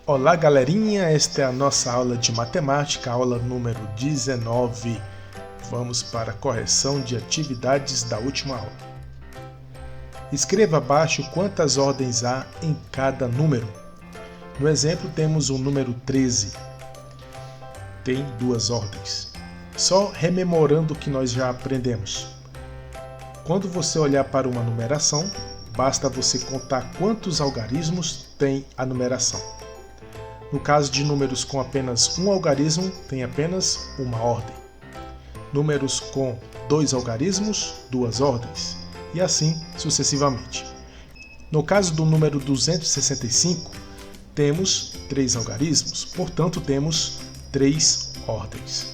Olá, galerinha! Esta é a nossa aula de matemática, aula número 19. Vamos para a correção de atividades da última aula. Escreva abaixo quantas ordens há em cada número. No exemplo, temos o número 13. Tem 2 ordens. Só rememorando o que nós já aprendemos. Quando você olhar para uma numeração, basta você contar quantos algarismos tem a numeração. No caso de números com apenas um algarismo, tem apenas uma ordem. Números com 2 algarismos, 2 ordens. E assim sucessivamente. No caso do número 265, temos 3 algarismos, portanto temos 3 ordens.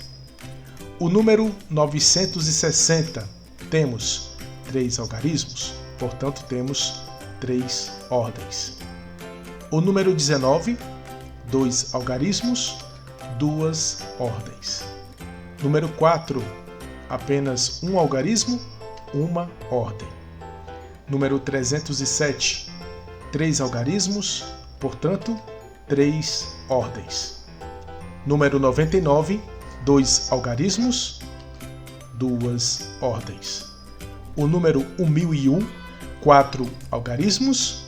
O número 960, temos 3 algarismos, portanto temos 3 ordens. O número 19, 2 algarismos, 2 ordens. Número 4, apenas um algarismo, uma ordem. Número 307, 3 algarismos, portanto, 3 ordens. Número 99, 2 algarismos, 2 ordens. O número 1001, 4 algarismos,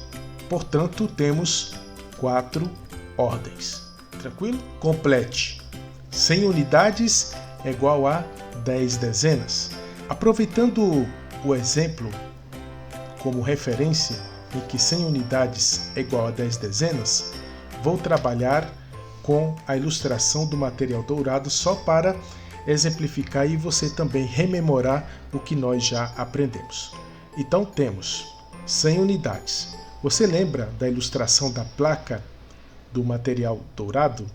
portanto, temos 4 ordens. Tranquilo? Complete. 100 unidades é igual a 10 dezenas. Aproveitando o exemplo como referência em que 100 unidades é igual a 10 dezenas, vou trabalhar com a ilustração do material dourado só para exemplificar e você também rememorar o que nós já aprendemos. Então temos 100 unidades. Você lembra da ilustração da placa do material dourado?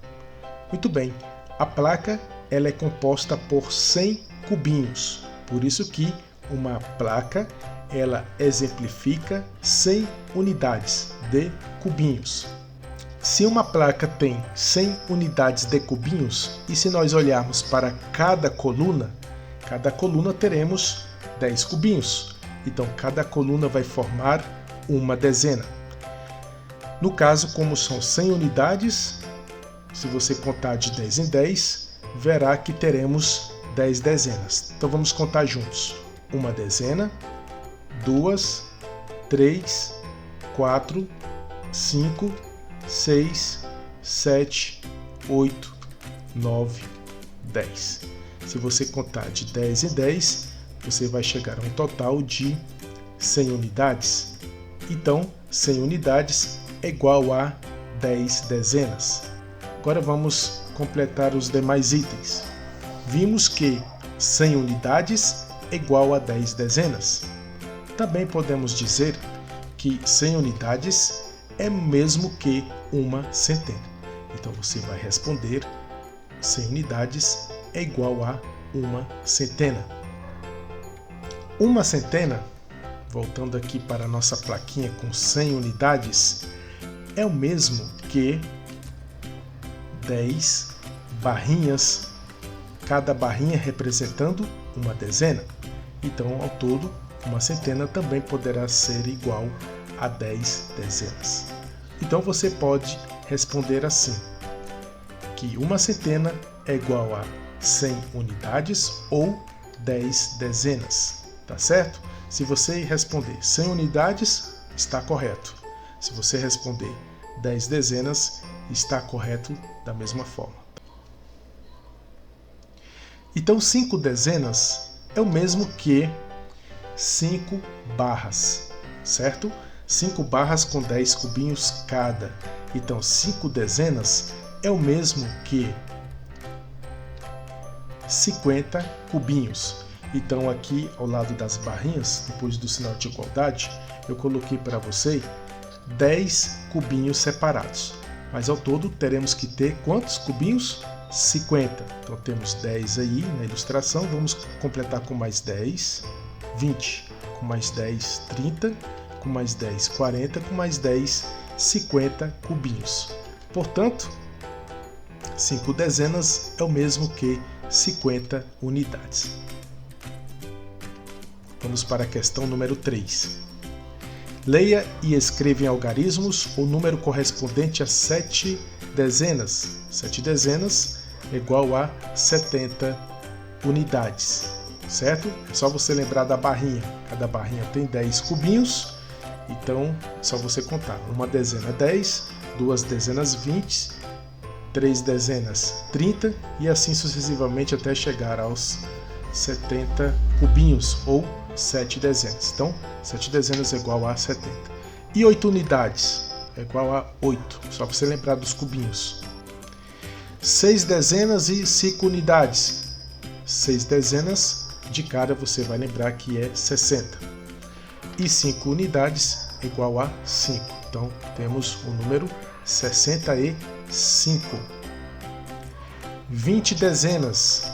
Muito bem, a placa ela é composta por 100 cubinhos, por isso que uma placa ela exemplifica 100 unidades de cubinhos. Se uma placa tem 100 unidades de cubinhos, e se nós olharmos para cada coluna teremos 10 cubinhos, então cada coluna vai formar uma dezena. No caso, como são 100 unidades, se você contar de 10 em 10, verá que teremos 10 dezenas. Então vamos contar juntos. Uma dezena, 2, 3, 4, 5, 6, 7, 8, 9, 10. Se você contar de 10 em 10, você vai chegar a um total de 100 unidades. Então, 100 unidades é igual a 10 dezenas. Agora vamos completar os demais itens. Vimos que 100 unidades é igual a 10 dezenas. Também podemos dizer que 100 unidades é o mesmo que uma centena. Então você vai responder 100 unidades é igual a uma centena. Uma centena, voltando aqui para a nossa plaquinha com 100 unidades, é o mesmo que 10 barrinhas, cada barrinha representando uma dezena. Então, ao todo, uma centena também poderá ser igual a 10 dezenas. Então, você pode responder assim, que uma centena é igual a 100 unidades ou 10 dezenas, tá certo? Se você responder 100 unidades, está correto. Se você responder 10 dezenas, está correto da mesma forma. Então, 5 dezenas é o mesmo que 5 barras, certo? 5 barras com 10 cubinhos cada. Então, 5 dezenas é o mesmo que 50 cubinhos. Então, aqui ao lado das barrinhas, depois do sinal de igualdade, eu coloquei para você 10 cubinhos separados. Mas ao todo teremos que ter quantos cubinhos? 50. Então temos 10 aí na ilustração, vamos completar com mais 10, 20, com mais 10, 30, com mais 10, 40, com mais 10, 50 cubinhos. Portanto, 5 dezenas é o mesmo que 50 unidades. Vamos para a questão número 3. Leia e escreva em algarismos o número correspondente a 7 dezenas. 7 dezenas é igual a 70 unidades, certo? É só você lembrar da barrinha. Cada barrinha tem 10 cubinhos, então é só você contar. Uma dezena 10, duas dezenas 20, 3 dezenas 30 e assim sucessivamente até chegar aos 70 cubinhos ou 7 dezenas. Então, 7 dezenas é igual a 70. E 8 unidades é igual a 8, só para você lembrar dos cubinhos. 6 dezenas e 5 unidades. 6 dezenas, de cara você vai lembrar que é 60. E 5 unidades é igual a 5. Então, temos o número 65. 20 dezenas.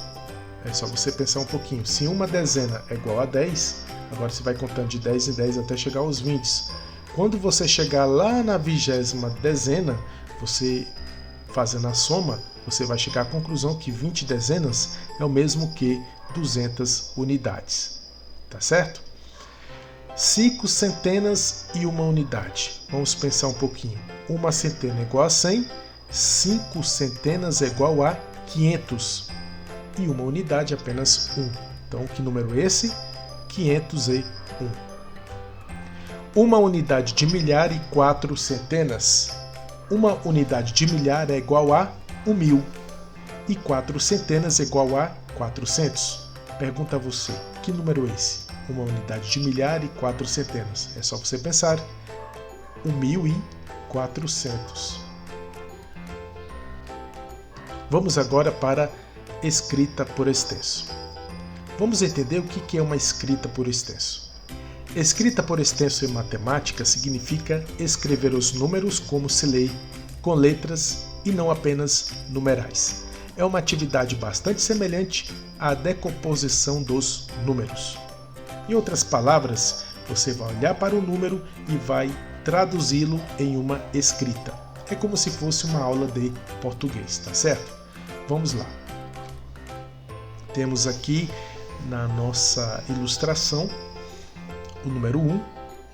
É só você pensar um pouquinho. Se uma dezena é igual a 10, agora você vai contando de 10 em 10 até chegar aos 20. Quando você chegar lá na 20ª dezena, você fazendo a soma, você vai chegar à conclusão que 20 dezenas é o mesmo que 200 unidades. Tá certo? 5 centenas e uma unidade. Vamos pensar um pouquinho. Uma centena é igual a 100, 5 centenas é igual a 500. E uma unidade é apenas 1. Então, que número é esse? 501. Uma unidade de milhar e 4 centenas. Uma unidade de milhar é igual a 1.000. E 4 centenas é igual a 400. Pergunta a você, que número é esse? Uma unidade de milhar e 4 centenas. É só você pensar. 1.400. Vamos agora para escrita por extenso. Vamos entender o que é uma escrita por extenso. Escrita por extenso em matemática significa escrever os números como se lê, com letras e não apenas numerais. É uma atividade bastante semelhante à decomposição dos números. Em outras palavras, você vai olhar para o número e vai traduzi-lo em uma escrita. É como se fosse uma aula de português, tá certo? Vamos lá. Temos aqui na nossa ilustração o número 1,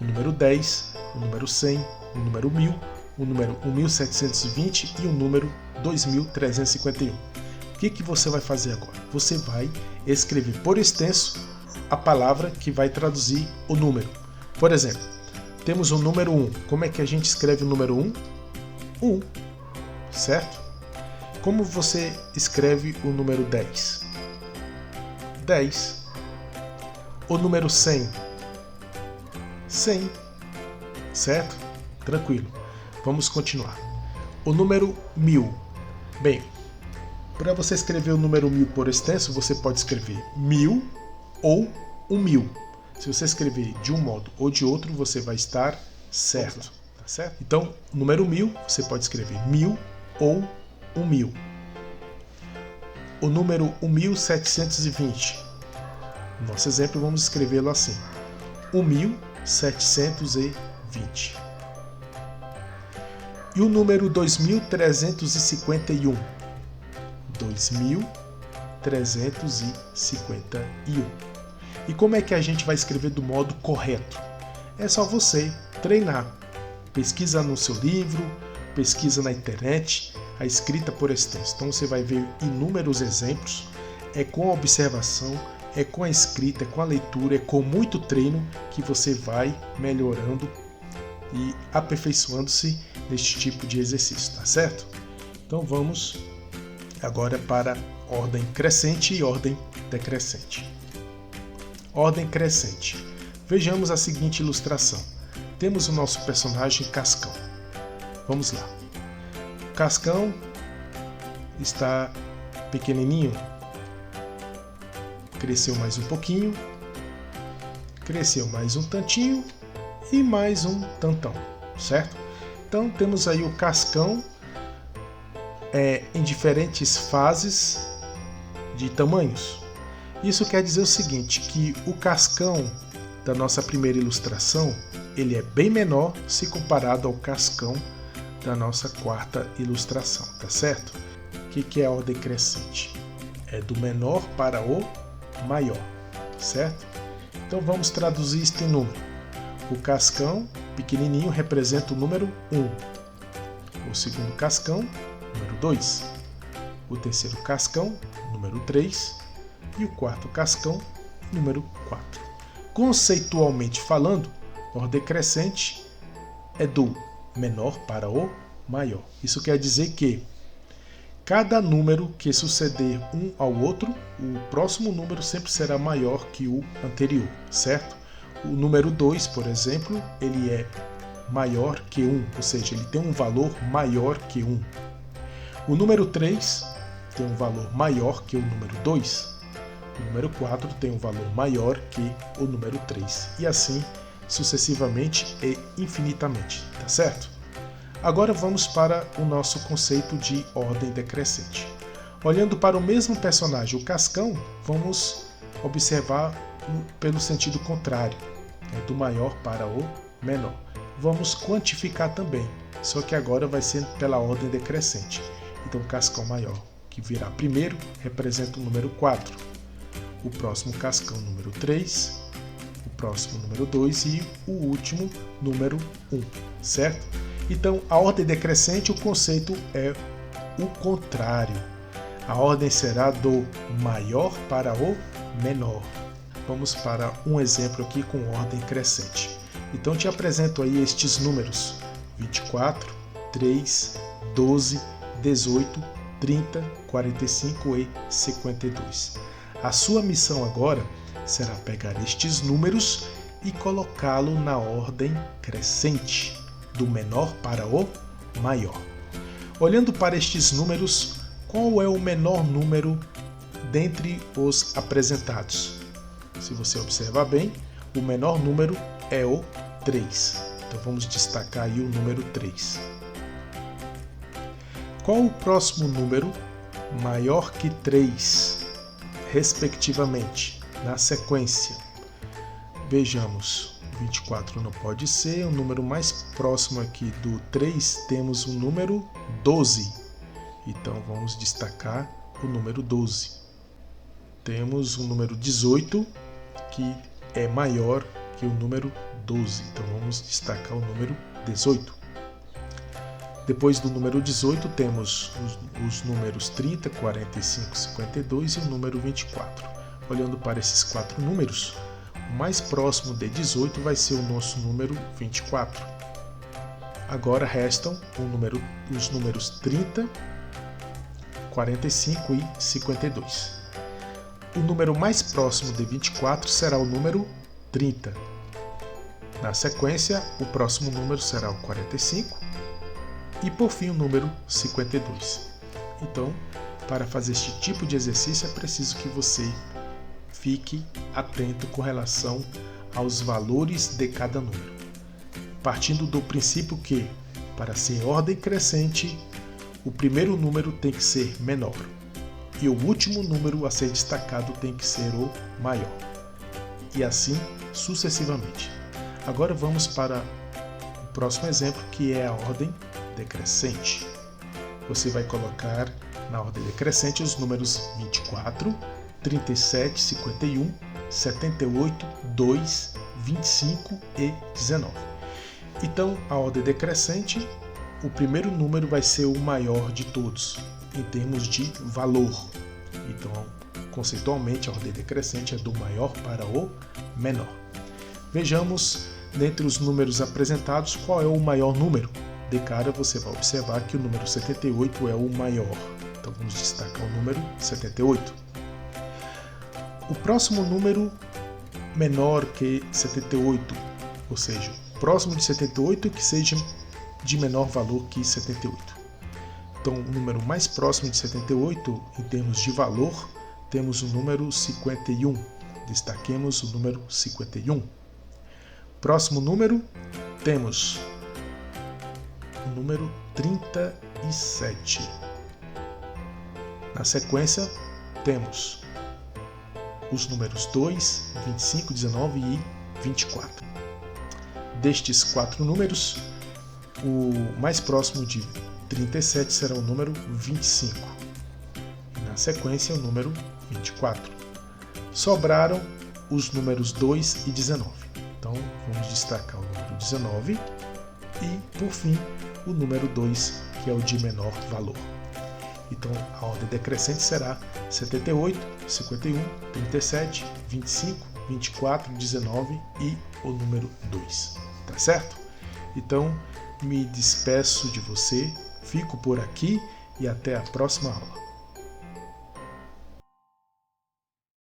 o número 10, o número 100, o número 1000, o número 1720 e o número 2351. O que você vai fazer agora? Você vai escrever por extenso a palavra que vai traduzir o número. Por exemplo, temos o número 1. Como é que a gente escreve o número 1? 1, certo? Como você escreve o número 10? 10. O número 100? 100. Certo? Tranquilo. Vamos continuar. O número 1000. Bem, para você escrever o número 1000 por extenso, você pode escrever 1000 ou 1000. Se você escrever de um modo ou de outro, você vai estar certo. Tá certo? Então, o número 1000, você pode escrever 1000 ou 1000. O número 1720. No nosso exemplo, vamos escrevê-lo assim: 1720. E o número 2351. 2351. E como é que a gente vai escrever do modo correto? É só você treinar. Pesquisa no seu livro, pesquisa na internet, a escrita por extenso. Então você vai ver inúmeros exemplos. É com a observação, é com a escrita, é com a leitura, é com muito treino que você vai melhorando e aperfeiçoando-se neste tipo de exercício, tá certo? Então vamos agora para ordem crescente e ordem decrescente. Ordem crescente. Vejamos a seguinte ilustração. Temos o nosso personagem Cascão. Vamos lá. Cascão está pequenininho. Cresceu mais um pouquinho. Cresceu mais um tantinho. E mais um tantão, certo? Então temos aí o Cascão em diferentes fases de tamanhos. Isso quer dizer o seguinte, que o cascão da nossa primeira ilustração, ele é bem menor se comparado ao cascão da nossa quarta ilustração, tá certo? O que é a ordem crescente? É do menor para o maior, certo? Então vamos traduzir isto em número. O cascão pequenininho representa o número 1. O segundo cascão número 2. O terceiro cascão, número 3. E o quarto cascão, número 4. Conceitualmente falando, ordem crescente é do menor para o maior. Isso quer dizer que cada número que suceder um ao outro, o próximo número sempre será maior que o anterior, certo? O número 2, por exemplo, ele é maior que 1, ou seja, ele tem um valor maior que 1. O número 3 tem um valor maior que o número 2. O número 4 tem um valor maior que o número 3. E assim sucessivamente e infinitamente, tá certo? Agora vamos para o nosso conceito de ordem decrescente. Olhando para o mesmo personagem, o Cascão, vamos observar pelo sentido contrário, do maior para o menor. Vamos quantificar também, só que agora vai ser pela ordem decrescente. Então, o Cascão maior, que virá primeiro, representa o número 4. O próximo Cascão, número 3. O próximo, número 2. E o último, número 1, certo? Então, a ordem decrescente, o conceito é o contrário. A ordem será do maior para o menor. Vamos para um exemplo aqui com ordem crescente. Então, te apresento aí estes números: 24, 3, 12, 18, 30, 45 e 52. A sua missão agora será pegar estes números e colocá-lo na ordem crescente, do menor para o maior. Olhando para estes números, qual é o menor número dentre os apresentados? Se você observar bem, o menor número é o 3. Então vamos destacar aí o número 3. Qual o próximo número maior que 3, respectivamente, na sequência? Vejamos. 24 não pode ser. O número mais próximo aqui do 3 temos o número 12. Então vamos destacar o número 12. Temos o número 18, que é maior que o número 12. Então vamos destacar o número 18. Depois do número 18 temos os números 30, 45, 52 e o número 24. Olhando para esses 4 números, o mais próximo de 18 vai ser o nosso número 24. Agora restam os números 30, 45 e 52. O número mais próximo de 24 será o número 30. Na sequência, o próximo número será o 45 e, por fim, o número 52. Então, para fazer este tipo de exercício, é preciso que você fique atento com relação aos valores de cada número, partindo do princípio que, para ser ordem crescente, o primeiro número tem que ser menor e o último número a ser destacado tem que ser o maior, e assim sucessivamente. Agora vamos para o próximo exemplo, que é a ordem decrescente. Você vai colocar na ordem decrescente os números 24, 37, 51, 78, 2, 25 e 19. Então, a ordem decrescente, o primeiro número vai ser o maior de todos, em termos de valor. Então, conceitualmente, a ordem decrescente é do maior para o menor. Vejamos, dentre os números apresentados, qual é o maior número. De cara, você vai observar que o número 78 é o maior. Então, vamos destacar o número 78. O próximo número menor que 78, ou seja, próximo de 78 que seja de menor valor que 78. Então, o número mais próximo de 78, em termos de valor, temos o número 51. Destaquemos o número 51. Próximo número, temos o número 37. Na sequência, temos os números 2, 25, 19 e 24. Destes 4 números, o mais próximo de 37 será o número 25. E na sequência, o número 24. Sobraram os números 2 e 19. Então, vamos destacar o número 19 e, por fim, o número 2, que é o de menor valor. Então a ordem decrescente será 78, 51, 37, 25, 24, 19 e o número 2, tá certo? Então me despeço de você, fico por aqui e até a próxima aula.